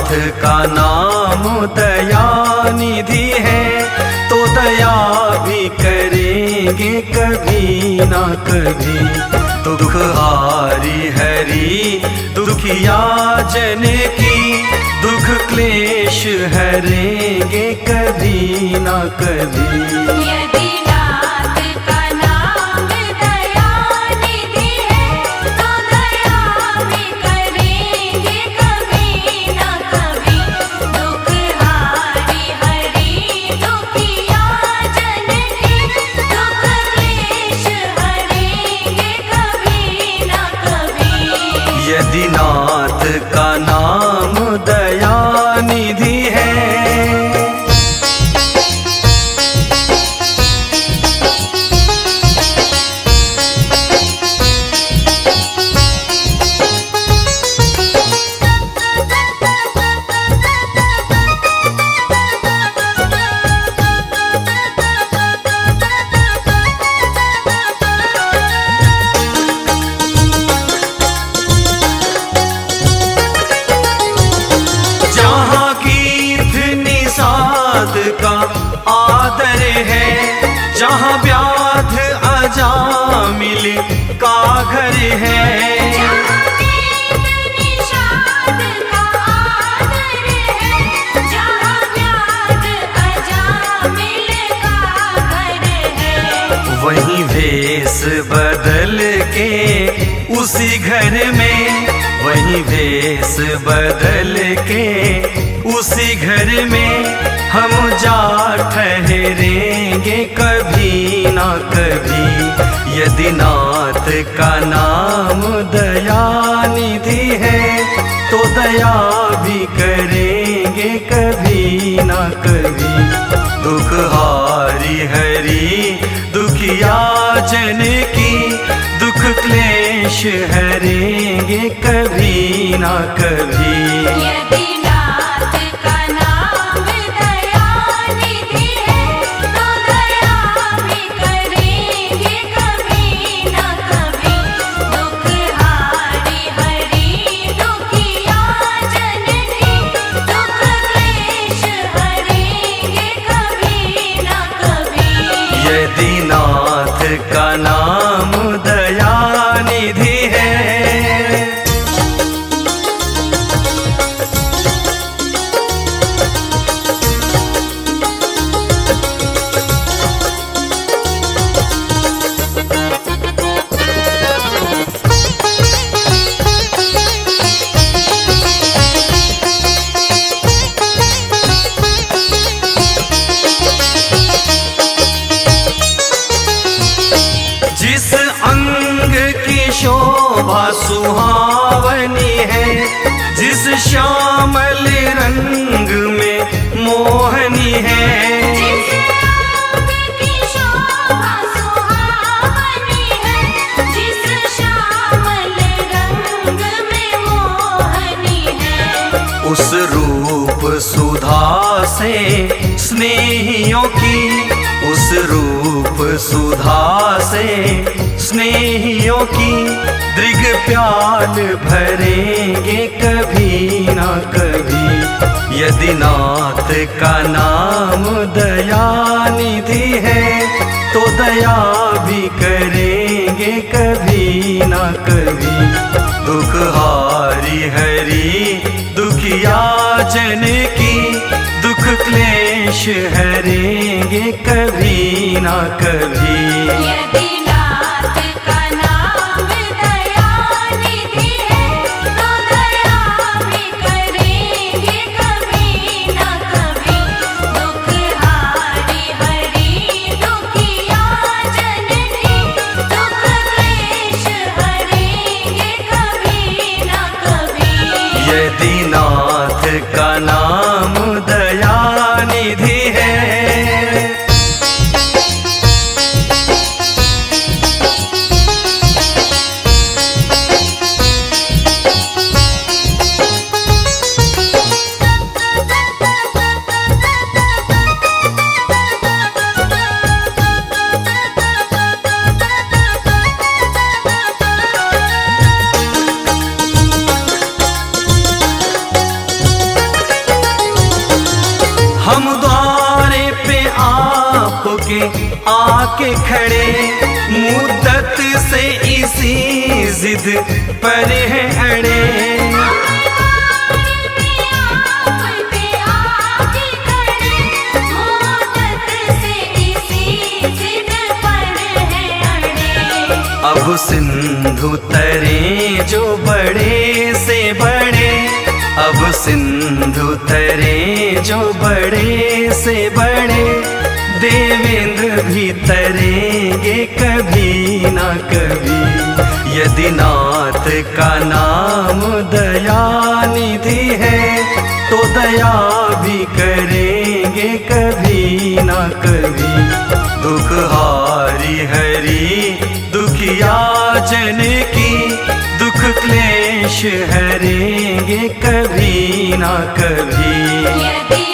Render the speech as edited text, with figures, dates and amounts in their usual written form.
का नाम दयानिधि है, तो दया भी करेंगे कभी ना कभी। दुख हारी हरि दुखिया जन की, दुख क्लेश हरेंगे कभी ना कभी। यदि नाथ का नाम दयानिधि है, तो दया भी करेंगे कभी ना कभी। दुख हारी हरि दुखिया जन की, दुख क्लेश हरेंगे कभी ना कभी। यदि नाथ का नाम दयानिधि है। का आदर है, जहाँ व्याध अजामिल का घर है। जहाँ वेद निषाद का आदर है, जहाँ व्याध अजामिल का घर है। वहीं भेष बदल के उसी घर में, वहीं भेष बदल के उसी घर में हम जा ठहरेंगे कभी ना कभी। यदि नाथ का नाम दयानिधि है, तो दया भी करेंगे कभी ना कभी। दुख हारी हरि दुखिया जन की, दुख क्लेश हरेंगे कभी ना कभी। यदि नाथ का नाम दयानिधि है, तो दया भी करेंगे कभी ना कभी। दुख हारी हरि दुखिया जन की, दुख क्लेश हरेंगे कभी ना कभी। यदि नाथ का नाम दयानिधि है। जिस अंग की शोभा सुहावनी है, जिस श्यामल रंग में मोहनी है। जिस अंग की शोभा सुहावनी है, जिस श्यामल रंग में मोहनी है। उस रूप सुधा से स्नेहियों की, उस रूप सुधा से स्नेहियों की, दृग प्याल भरेंगे कभी ना कभी। यदि नाथ का नाम दयानिधि है, तो दया भी करेंगे कभी ना कभी। दुख हारी हरि दुखिया जन की, दुख क्लेश हरेंगे कभी ना कभी। यदि नाथ का नाम दयानिधि है, तो दया भी करेंगे कभी ना कभी। दुख हारी हरि दुखिया जन की, दुख क्लेश हरेंगे कभी ना कभी। यदि नाथ का नाम दयानिधि है। हम द्वारे पे आपके आके खड़े, मुद्दत से इसी जिद पर है अड़े। अब सिंधु तरे जो बड़े से बड़े, अब सिंधु तरे जो बड़े से बड़े, देवेंद्र भी तरेंगे कभी ना कभी। यदि नाथ का नाम दयानिधि है, तो दया भी करेंगे कभी ना कभी। दुख हारी हरि दुखिया जन की, दुख क्लेश हरेंगे कभी ना कभी। यदि